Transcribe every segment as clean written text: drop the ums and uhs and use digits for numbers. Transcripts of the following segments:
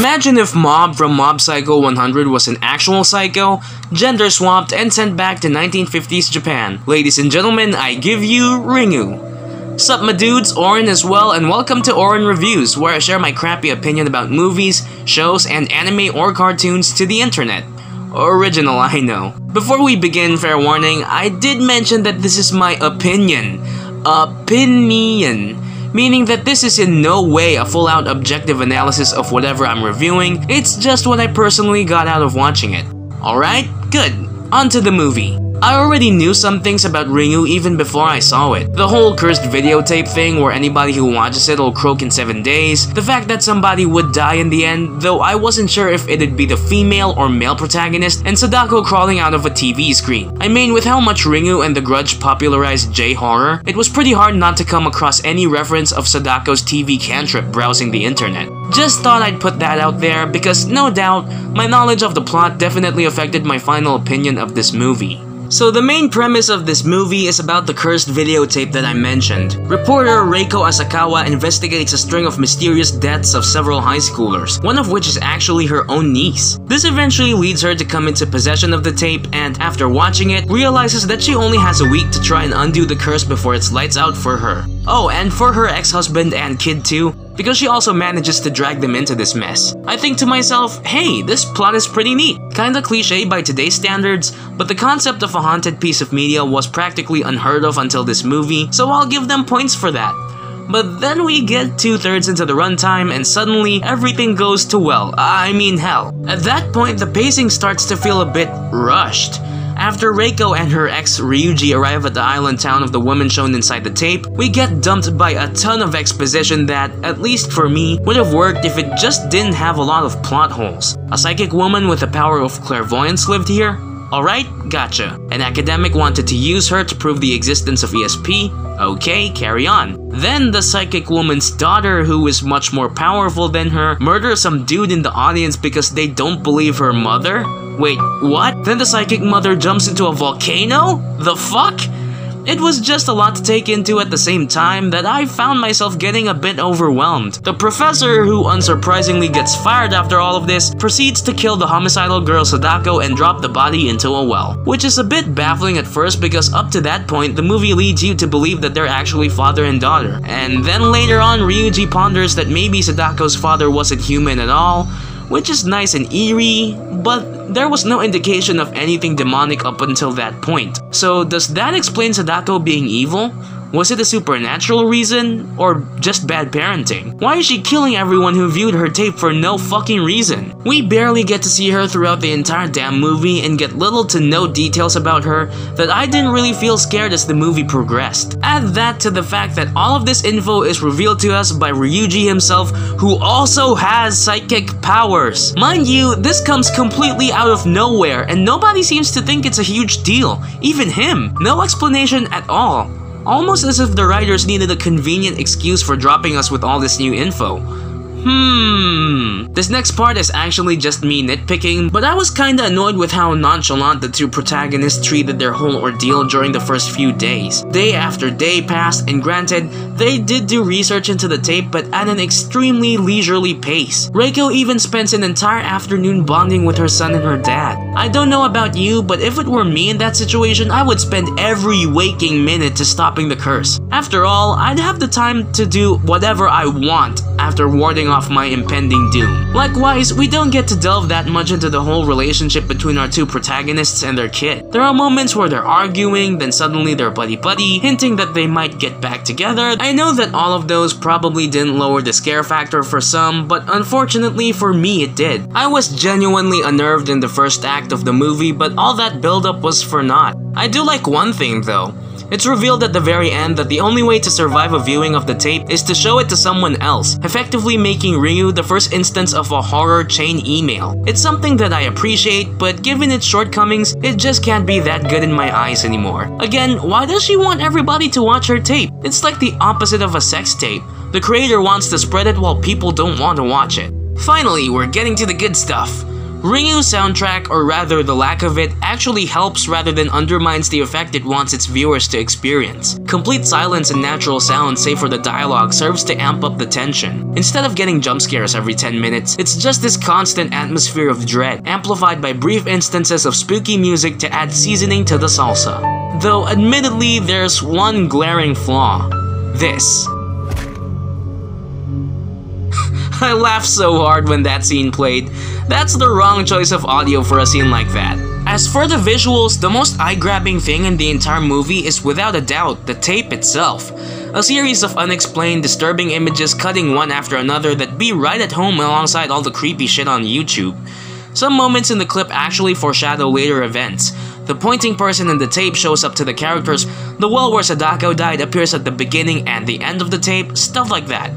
Imagine if Mob from Mob Psycho 100 was an actual psycho, gender swapped, and sent back to 1950s Japan. Ladies and gentlemen, I give you Ringu. Sup my dudes, Oryn as well, and welcome to Oryn Reviews, where I share my crappy opinion about movies, shows, and anime or cartoons to the internet. Original, I know. Before we begin, fair warning, I did mention that this is my opinion. Meaning that this is in no way a full-out objective analysis of whatever I'm reviewing, it's just what I personally got out of watching it. Alright? Good. On to the movie. I already knew some things about Ringu even before I saw it. The whole cursed videotape thing where anybody who watches it will croak in 7 days, the fact that somebody would die in the end, though I wasn't sure if it'd be the female or male protagonist, and Sadako crawling out of a TV screen. I mean, with how much Ringu and The Grudge popularized J-horror, it was pretty hard not to come across any reference of Sadako's TV cantrip browsing the internet. Just thought I'd put that out there because, no doubt, my knowledge of the plot definitely affected my final opinion of this movie. So the main premise of this movie is about the cursed videotape that I mentioned. Reporter Reiko Asakawa investigates a string of mysterious deaths of several high schoolers, one of which is actually her own niece. This eventually leads her to come into possession of the tape and, after watching it, realizes that she only has a week to try and undo the curse before it's lights out for her. Oh, and for her ex-husband and kid too, because she also manages to drag them into this mess. I think to myself, hey, this plot is pretty neat. Kinda cliche by today's standards, but the concept of a haunted piece of media was practically unheard of until this movie, so I'll give them points for that. But then we get 2/3 into the runtime and suddenly everything goes to hell. At that point, the pacing starts to feel a bit rushed. After Reiko and her ex Ryuji arrive at the island town of the woman shown inside the tape, we get dumped by a ton of exposition that, at least for me, would have worked if it just didn't have a lot of plot holes. A psychic woman with the power of clairvoyance lived here? Alright, gotcha. An academic wanted to use her to prove the existence of ESP? Okay, carry on. Then the psychic woman's daughter, who is much more powerful than her, murders some dude in the audience because they don't believe her mother? Wait, what? Then the psychic mother jumps into a volcano? The fuck? It was just a lot to take into at the same time that I found myself getting a bit overwhelmed. The professor, who unsurprisingly gets fired after all of this, proceeds to kill the homicidal girl Sadako and drop the body into a well. Which is a bit baffling at first because up to that point, the movie leads you to believe that they're actually father and daughter. And then later on, Ryuji ponders that maybe Sadako's father wasn't human at all, which is nice and eerie, but there was no indication of anything demonic up until that point. So does that explain Sadako being evil? Was it a supernatural reason, or just bad parenting? Why is she killing everyone who viewed her tape for no fucking reason? We barely get to see her throughout the entire damn movie and get little to no details about her that I didn't really feel scared as the movie progressed. Add that to the fact that all of this info is revealed to us by Ryuji himself, who also has psychic powers. Mind you, this comes completely out of nowhere and nobody seems to think it's a huge deal. Even him. No explanation at all. Almost as if the writers needed a convenient excuse for dropping us with all this new info. This next part is actually just me nitpicking, but I was kinda annoyed with how nonchalant the two protagonists treated their whole ordeal during the first few days. Day after day passed, and granted, they did do research into the tape, but at an extremely leisurely pace. Reiko even spends an entire afternoon bonding with her son and her dad. I don't know about you, but if it were me in that situation, I would spend every waking minute to stopping the curse. After all, I'd have the time to do whatever I want after warding off my impending doom. Likewise, we don't get to delve that much into the whole relationship between our two protagonists and their kid. There are moments where they're arguing, then suddenly they're buddy-buddy, hinting that they might get back together. I know that all of those probably didn't lower the scare factor for some, but unfortunately for me it did. I was genuinely unnerved in the first act of the movie, but all that build-up was for naught. I do like one thing though. It's revealed at the very end that the only way to survive a viewing of the tape is to show it to someone else, effectively making Ringu the first instance of a horror chain email. It's something that I appreciate, but given its shortcomings, it just can't be that good in my eyes anymore. Again, why does she want everybody to watch her tape? It's like the opposite of a sex tape. The creator wants to spread it while people don't want to watch it. Finally, we're getting to the good stuff. Ringu's soundtrack, or rather the lack of it, actually helps rather than undermines the effect it wants its viewers to experience. Complete silence and natural sound save for the dialogue serves to amp up the tension. Instead of getting jump scares every 10 minutes, it's just this constant atmosphere of dread, amplified by brief instances of spooky music to add seasoning to the salsa. Though admittedly, there's one glaring flaw. This. I laughed so hard when that scene played. That's the wrong choice of audio for a scene like that. As for the visuals, the most eye-grabbing thing in the entire movie is without a doubt the tape itself. A series of unexplained, disturbing images cutting one after another that be right at home alongside all the creepy shit on YouTube. Some moments in the clip actually foreshadow later events. The pointing person in the tape shows up to the characters, the well where Sadako died appears at the beginning and the end of the tape, stuff like that.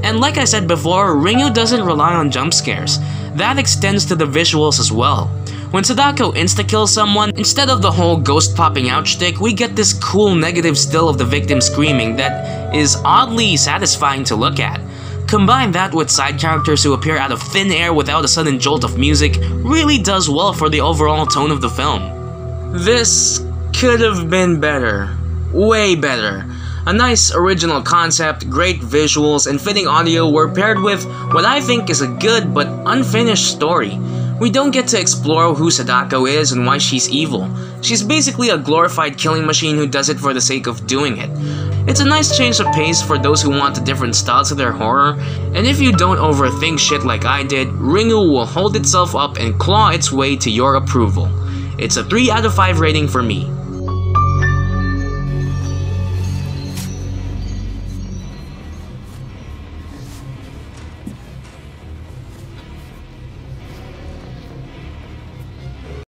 And like I said before, Ringu doesn't rely on jump scares. That extends to the visuals as well. When Sadako insta-kills someone, instead of the whole ghost popping out shtick, we get this cool negative still of the victim screaming that is oddly satisfying to look at. Combine that with side characters who appear out of thin air without a sudden jolt of music really does well for the overall tone of the film. This could have been better. Way better. A nice original concept, great visuals, and fitting audio were paired with what I think is a good but unfinished story. We don't get to explore who Sadako is and why she's evil. She's basically a glorified killing machine who does it for the sake of doing it. It's a nice change of pace for those who want a different style to their horror, and if you don't overthink shit like I did, Ringu will hold itself up and claw its way to your approval. It's a 3 out of 5 rating for me.